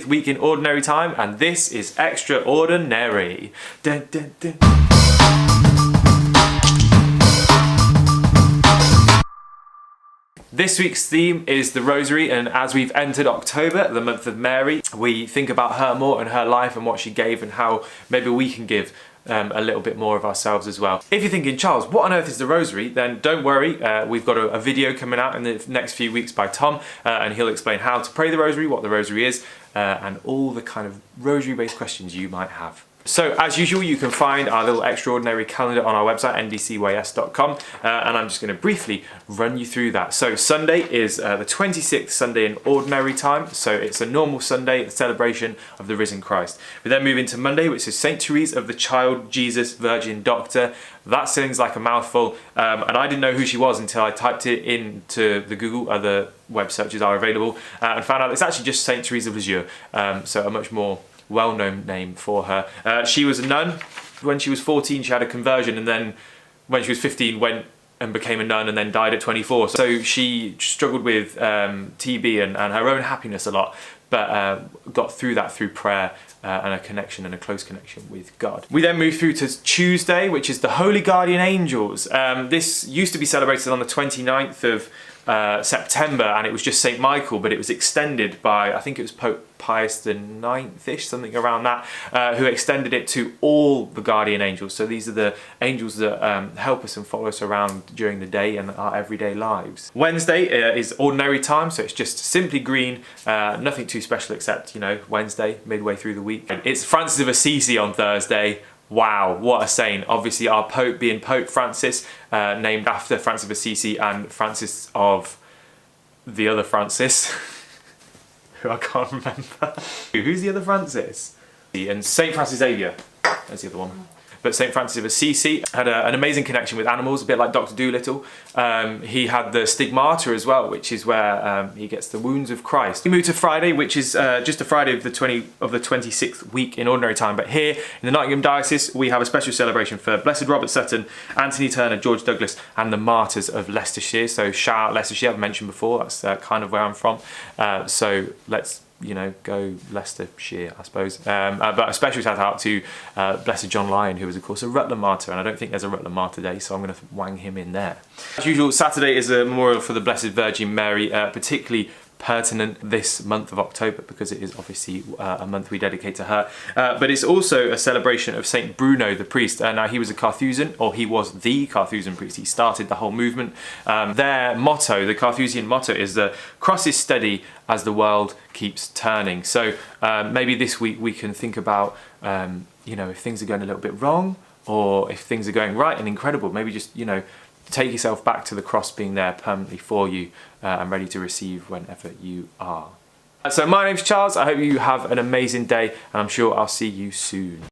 Week in Ordinary Time, and this is Extraordinary. Dun, dun, dun. This week's theme is the Rosary, and as we've entered October, the month of Mary, we think about her more and her life and what she gave and how maybe we can give a little bit more of ourselves as well. If you're thinking, Charles, what on earth is the Rosary? Then don't worry, we've got a video coming out in the next few weeks by Tom, and he'll explain how to pray the Rosary, what the Rosary is, and all the kind of Rosary-based questions you might have. So, as usual, you can find our little extraordinary calendar on our website, NDCYS.com, and I'm just going to briefly run you through that. So, Sunday is the 26th Sunday in Ordinary Time, so it's a normal Sunday, the celebration of the risen Christ. We then move into Monday, which is St. Therese of the Child Jesus Virgin Doctor. That sounds like a mouthful, and I didn't know who she was until I typed it into the Google. Other web searches are available, and found out it's actually just St. Therese of Lisieux, so a much more well-known name for her. She was a nun. When she was 14, she had a conversion, and then when she was 15, went and became a nun and then died at 24. So she struggled with TB and her own happiness a lot, but got through that through prayer and a connection and a close connection with God. We then move through to Tuesday, which is the Holy Guardian Angels. This used to be celebrated on the 29th of September, and it was just St. Michael, but it was extended by, I think it was Pope Pius the 9th-ish, something around that, who extended it to all the guardian angels. So these are the angels that help us and follow us around during the day and our everyday lives. Wednesday is Ordinary Time, so it's just simply green, nothing too special except, you know, Wednesday, midway through the week. It's Francis of Assisi on Thursday. Wow, what a saint. Obviously our Pope being Pope Francis, named after Francis of Assisi and Francis of the other Francis, who I can't remember. Who's the other Francis? And St. Francis Xavier, there's the other one. But St. Francis of Assisi had an amazing connection with animals, a bit like Dr. Dolittle. He had the stigmata as well, which is where he gets the wounds of Christ. We move to Friday, which is just a Friday of the 26th week in Ordinary Time. But here in the Nottingham Diocese, we have a special celebration for Blessed Robert Sutton, Anthony Turner, George Douglas, and the martyrs of Leicestershire. So shout out Leicestershire, I've mentioned before, that's kind of where I'm from. So let's, you know, go Leicestershire, I suppose. But a special shout out to Blessed John Lyon, who was of course a Rutland martyr, and I don't think there's a Rutland martyr day, so I'm going to wang him in there. As usual, Saturday is a memorial for the Blessed Virgin Mary, particularly pertinent this month of October because it is obviously a month we dedicate to her, but it's also a celebration of Saint Bruno the priest. Now he was a Carthusian, or he was the Carthusian priest. He started the whole movement. Their motto, the Carthusian motto, is the cross is steady as the world keeps turning. So maybe this week we can think about you know, if things are going a little bit wrong or if things are going right and incredible, maybe just, you know, take yourself back to the cross being there permanently for you and ready to receive whenever you are. So my name's Charles, I hope you have an amazing day, and I'm sure I'll see you soon.